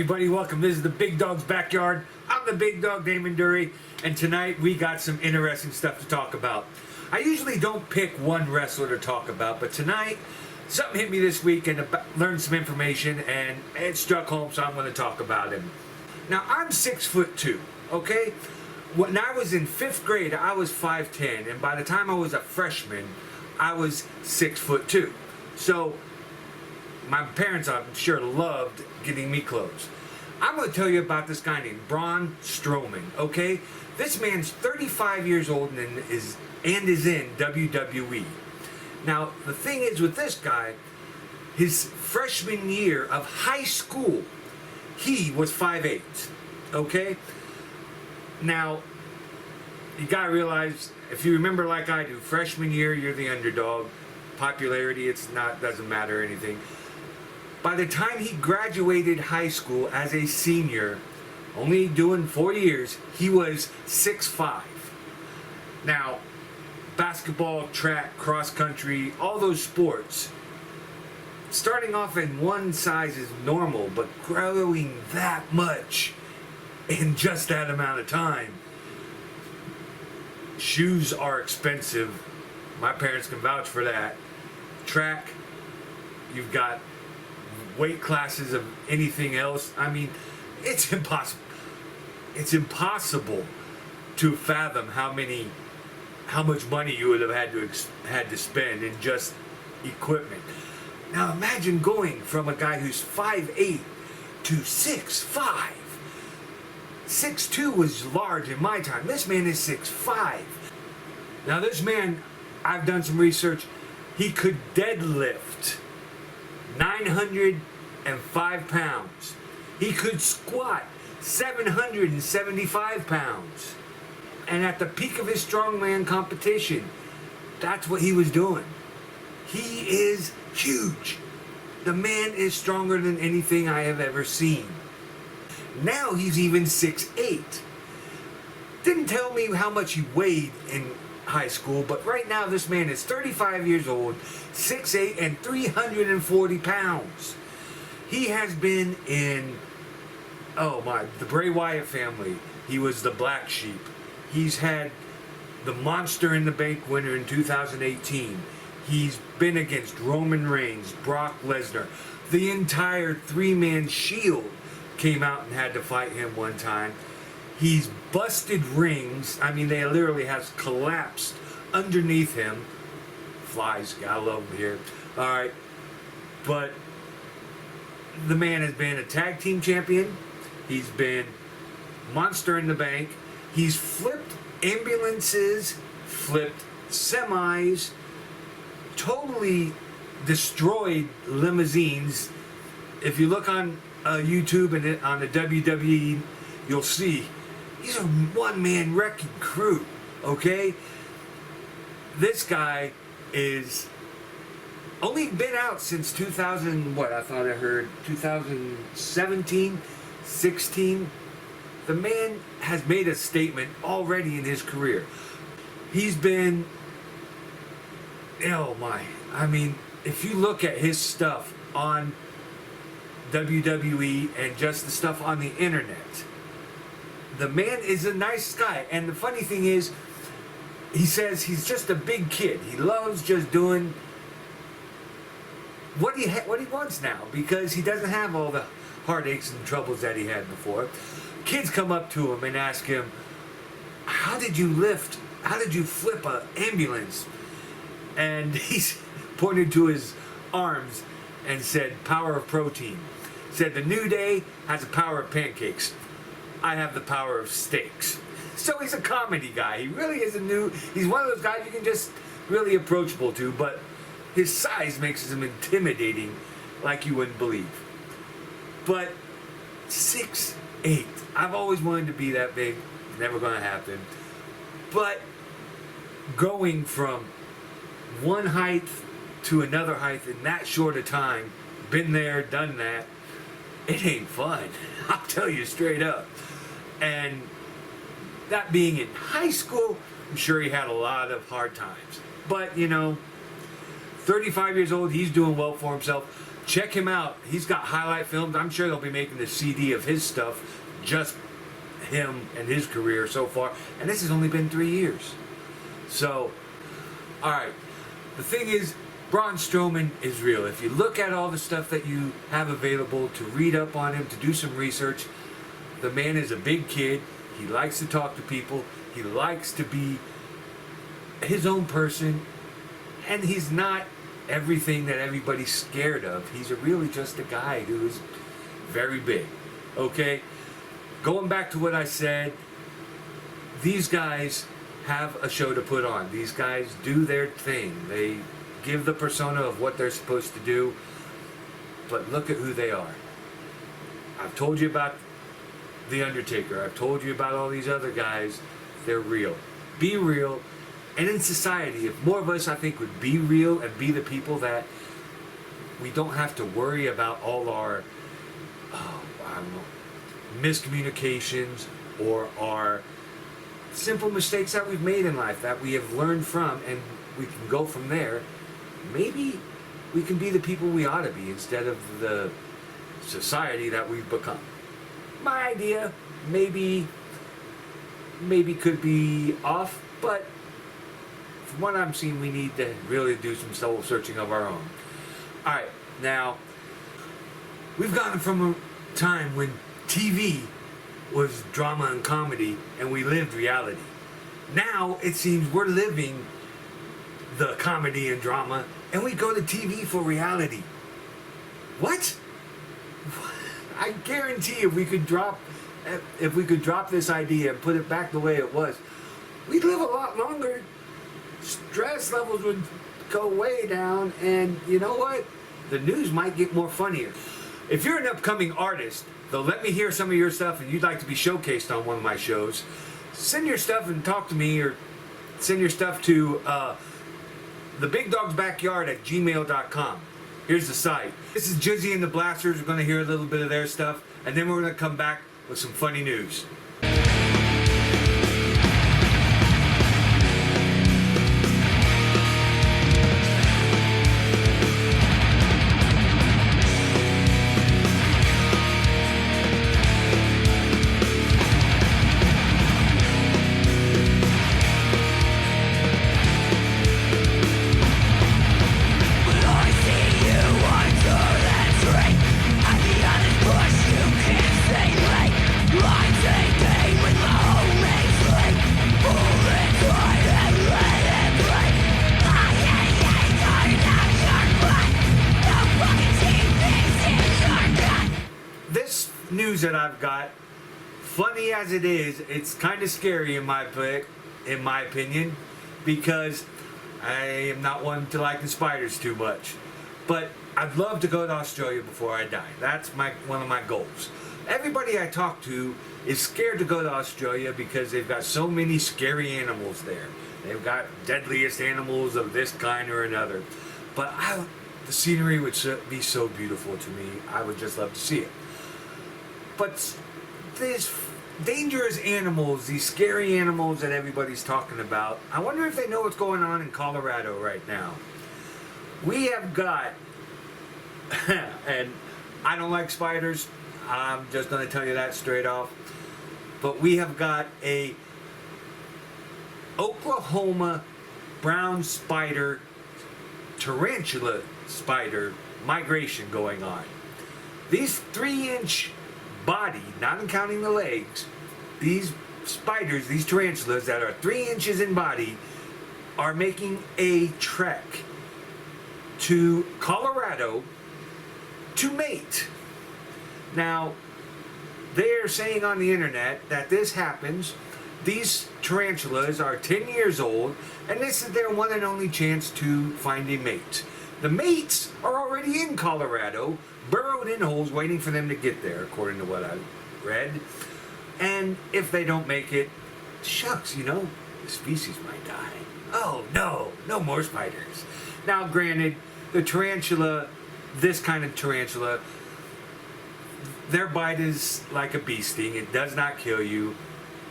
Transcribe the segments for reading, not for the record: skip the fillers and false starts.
everybody, welcome. This is the Big Dog's Backyard. I'm the Big Dog, Damon Dury, and tonight we got some interesting stuff to talk about. I usually don't pick one wrestler to talk about, but tonight something hit me this week and learned some information, and it struck home, so I'm going to talk about him. Now, I'm 6'2", okay? When I was in 5th grade, I was 5'10", and by the time I was a freshman, I was 6'2". So my parents, I'm sure, loved getting me clothes. I'm going to tell you about this guy named Braun Strowman, okay? This man's 35 years old and is in WWE. Now, the thing is with this guy, his freshman year of high school, he was 5'8", okay? Now, you got to realize, if you remember like I do, freshman year, you're the underdog. Popularity, doesn't matter or anything. By the time he graduated high school as a senior, only doing 4 years, he was 6'5". Now, basketball, track, cross country, all those sports, starting off in one size is normal, but growing that much in just that amount of time, shoes are expensive. My parents can vouch for that. Track, you've got weight classes of anything else. I mean, it's impossible. It's impossible to fathom how much money you would have had to spend in just equipment. Now imagine going from a guy who's 5'8" to 6'5". 6'2" was large in my time. This man is 6'5". Now this man, I've done some research, he could deadlift 905 pounds. He could squat 775 pounds. And at the peak of his strongman competition, that's what he was doing. He is huge. The man is stronger than anything I have ever seen. Now he's even 6'8". Didn't tell me how much he weighed in high school, but right now this man is 35 years old, 6'8", and 340 pounds. He has been in, the Bray Wyatt family. He was the black sheep. He's had the Monster in the Bank winner in 2018. He's been against Roman Reigns, Brock Lesnar. The entire three-man Shield came out and had to fight him one time. He's busted rings. I mean, they literally have collapsed underneath him. Flies, gotta love him here. All right, but the man has been a tag team champion. He's been Monster in the Bank. He's flipped ambulances, flipped semis, totally destroyed limousines. If you look on YouTube and on the WWE, you'll see he's a one-man wrecking crew, okay? This guy is only been out since 2017, 16. The man has made a statement already in his career. He's been, I mean, if you look at his stuff on WWE and just the stuff on the internet, the man is a nice guy. And the funny thing is, he says he's just a big kid. He loves just doing what he wants now, because he doesn't have all the heartaches and troubles that he had before. Kids come up to him and ask him, how did you flip an ambulance? And he's pointed to his arms and said, power of protein. Said, the New Day has the power of pancakes. I have the power of steaks. So he's a comedy guy. He really is he's one of those guys you can just really approachable to, but his size makes him intimidating like you wouldn't believe. But 6'8". I've always wanted to be that big. Never gonna happen. But going from one height to another height in that short a time, been there, done that, it ain't fun. I'll tell you straight up. And that being in high school, I'm sure he had a lot of hard times. But, 35 years old, he's doing well for himself. check him out. He's got highlight films. I'm sure they'll be making a CD of his stuff, just him and his career so far. And this has only been 3 years. So, alright. The thing is, Braun Strowman is real. If you look at all the stuff that you have available to read up on him, to do some research, the man is a big kid. He likes to talk to people. He likes to be his own person. And he's not everything that everybody's scared of. He's really just a guy who's very big. Okay? Going back to what I said, these guys have a show to put on. These guys do their thing. They give the persona of what they're supposed to do. But look at who they are. I've told you about The Undertaker. I've told you about all these other guys. They're real. Be real. And in society, if more of us, I think, would be real and be the people that we don't have to worry about all our, I don't know, miscommunications or our simple mistakes that we've made in life that we have learned from, and we can go from there, maybe we can be the people we ought to be instead of the society that we've become. My idea maybe could be off, but from what I'm seeing, we need to really do some soul searching of our own. Alright, now, we've gotten from a time when TV was drama and comedy, and we lived reality. Now, it seems we're living the comedy and drama, and we go to TV for reality. What? I guarantee if we could drop this idea and put it back the way it was, we'd live a lot longer. Stress levels would go way down, and you know what? The news might get more funnier. If you're an upcoming artist, though, let me hear some of your stuff and you'd like to be showcased on one of my shows, send your stuff and talk to me, or send your stuff to thebigdogsbackyard@gmail.com. Here's the site. This is Jizzy and the Blasters. We're going to hear a little bit of their stuff, and then we're going to come back with some funny news. News that I've got, funny as it is, it's kind of scary in my opinion, because I am not one to like the spiders too much. But I'd love to go to Australia before I die. That's one of my goals. Everybody I talk to is scared to go to Australia because they've got so many scary animals there. They've got deadliest animals of this kind or another. But the scenery would be so beautiful to me. I would just love to see it. But these dangerous animals, these scary animals that everybody's talking about, I wonder if they know what's going on in Colorado right now. We have got, and I don't like spiders, I'm just going to tell you that straight off, but we have got a Oklahoma brown spider, tarantula spider migration going on. These 3-inch body, not counting the legs, these spiders, these tarantulas that are 3 inches in body, are making a trek to Colorado to mate. Now, they're saying on the internet that this happens, these tarantulas are 10 years old, and this is their one and only chance to find a mate. The mates are already in Colorado, burrowed in holes waiting for them to get there, according to what I've read. And if they don't make it, shucks, the species might die. Oh no, no more spiders. Now granted, the tarantula, this kind of tarantula, their bite is like a bee sting. It does not kill you,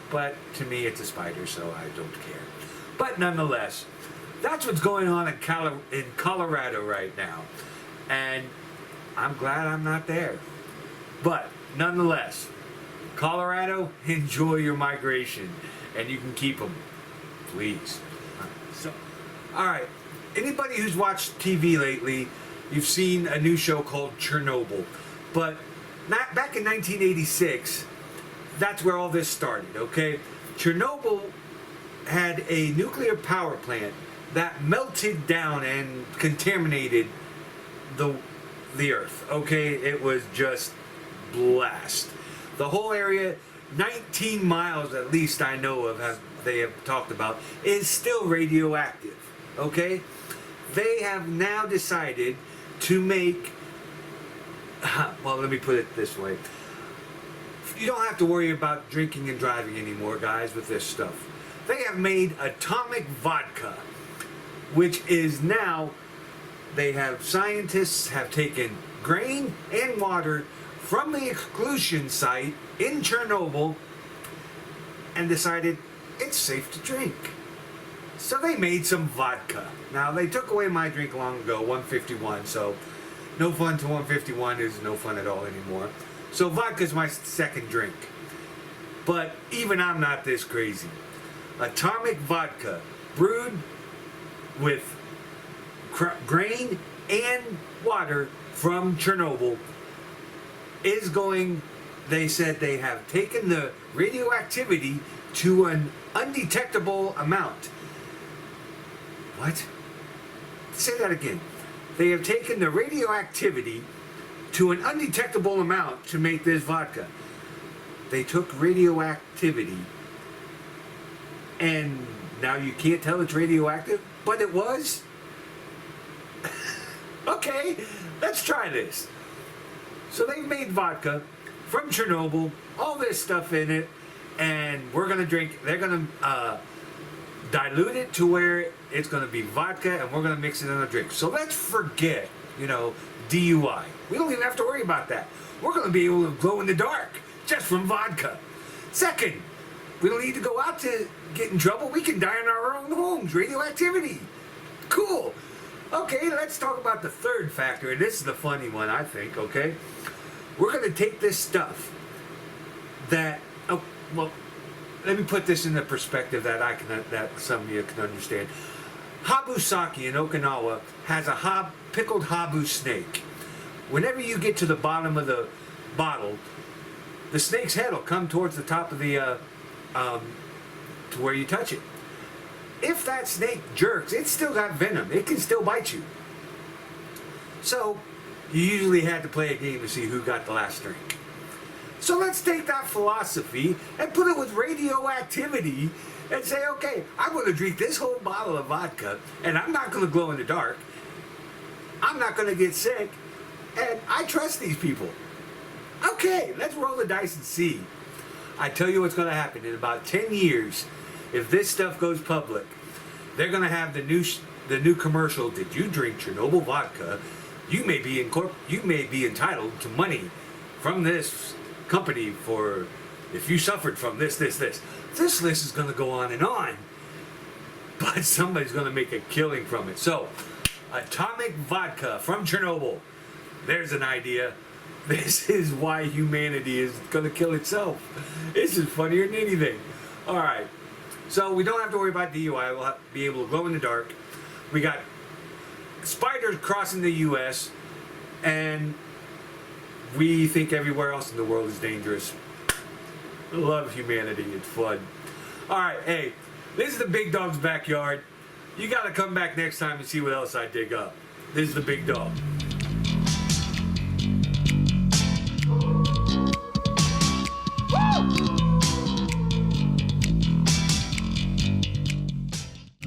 but to me it's a spider, so I don't care. But nonetheless, that's what's going on in Colorado right now. And I'm glad I'm not there. But nonetheless, Colorado, enjoy your migration, and you can keep them, please. So, all right. Anybody who's watched TV lately, you've seen a new show called Chernobyl. But back in 1986, that's where all this started, okay? Chernobyl had a nuclear power plant that melted down and contaminated the earth, okay? It was just blast. The whole area, 19 miles at least I know of, they have talked about, is still radioactive, okay? They have now decided to make, well, let me put it this way. You don't have to worry about drinking and driving anymore, guys, with this stuff. They have made atomic vodka, which is now, scientists have taken grain and water from the exclusion site in Chernobyl and decided it's safe to drink. So they made some vodka. Now, they took away my drink long ago, 151, so no fun to 151 is no fun at all anymore. So vodka's my second drink. But even I'm not this crazy. Atomic vodka, brewed with grain and water from Chernobyl, is going, they said they have taken the radioactivity to an undetectable amount. What? Say that again. They have taken the radioactivity to an undetectable amount to make this vodka. They took radioactivity and now you can't tell it's radioactive, but it was? Okay, let's try this. So they've made vodka from Chernobyl, all this stuff in it, and we're gonna drink, they're gonna dilute it to where it's gonna be vodka and we're gonna mix it in a drink. So let's forget, DUI. We don't even have to worry about that. We're gonna be able to glow in the dark just from vodka. Second, we don't need to go out to get in trouble. We can die in our own homes. Radioactivity. Cool. Okay, let's talk about the third factor, and this is the funny one, I think, okay? We're going to take this stuff that, let me put this in the perspective that some of you can understand. Habusaki in Okinawa has a pickled habu snake. Whenever you get to the bottom of the bottle, the snake's head will come towards the top of the, to where you touch it. If that snake jerks, it's still got venom. It can still bite you. So, you usually had to play a game to see who got the last drink. So let's take that philosophy and put it with radioactivity and say, okay, I'm going to drink this whole bottle of vodka and I'm not going to glow in the dark. I'm not going to get sick. And I trust these people. Okay, let's roll the dice and see. I tell you what's going to happen. In about 10 years, if this stuff goes public, they're going to have the new commercial. Did you drink Chernobyl vodka? You may be entitled to money from this company for if you suffered from this. This list is going to go on and on, but somebody's going to make a killing from it. So, atomic vodka from Chernobyl. There's an idea. This is why humanity is going to kill itself. This is funnier than anything. All right. So we don't have to worry about DUI. We'll be able to glow in the dark. We got spiders crossing the U.S. and we think everywhere else in the world is dangerous. I love humanity. It's fun. All right. Hey, this is the Big Dog's backyard. You got to come back next time and see what else I dig up. This is the Big Dog.